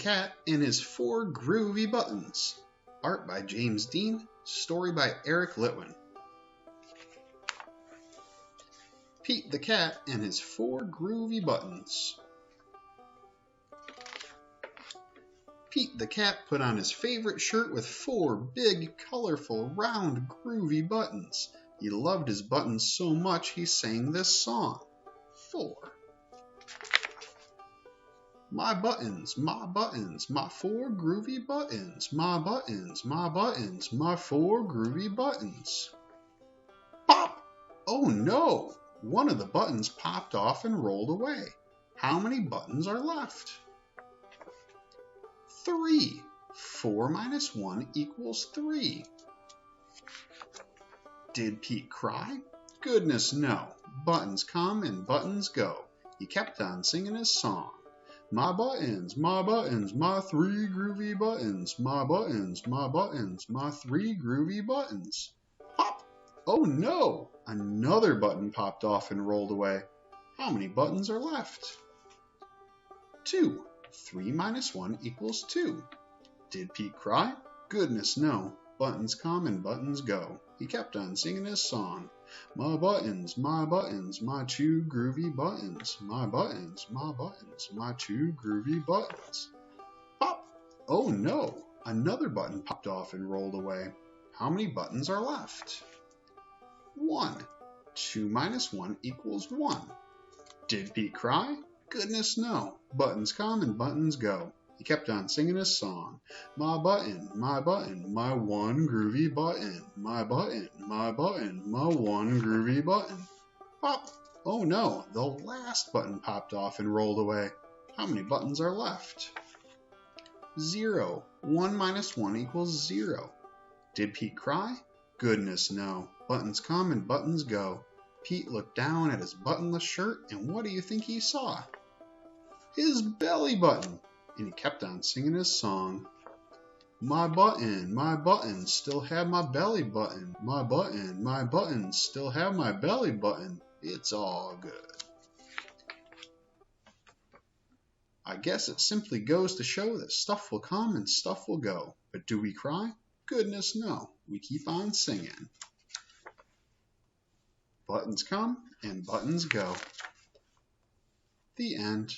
Cat and His 4 Groovy Buttons. Art by James Dean. Story by Eric Litwin. Pete the Cat and His 4 Groovy Buttons. Pete the Cat put on his favorite shirt with 4 big, colorful, round, groovy buttons. He loved his buttons so much he sang this song. 4. My buttons, my 4 groovy buttons. My buttons, my 4 groovy buttons. Pop! Oh no! One of the buttons popped off and rolled away. How many buttons are left? 3. 4 minus 1 equals 3. Did Pete cry? Goodness no. Buttons come and buttons go. He kept on singing his song. My 3 groovy buttons. My 3 groovy buttons. Pop! Oh no! Another button popped off and rolled away. How many buttons are left? 2. 3 minus 1 equals 2. Did Pete cry? Goodness no. Buttons come and buttons go. He kept on singing his song. My buttons, my 2 groovy buttons. My 2 groovy buttons. Pop! Oh no! Another button popped off and rolled away. How many buttons are left? 1. 2 minus 1 equals 1. Did Pete cry? Goodness no. Buttons come and buttons go. He kept on singing his song. My 1 groovy button. My 1 groovy button. Pop! Oh no, the last button popped off and rolled away. How many buttons are left? 0. 1 minus 1 equals 0. Did Pete cry? Goodness no. Buttons come and buttons go. Pete looked down at his buttonless shirt, and what do you think he saw? His belly button! And he kept on singing his song. My buttons still have my belly button. My buttons still have my belly button. It's all good. I guess it simply goes to show that stuff will come and stuff will go. But do we cry? Goodness no. We keep on singing. Buttons come and buttons go. The end.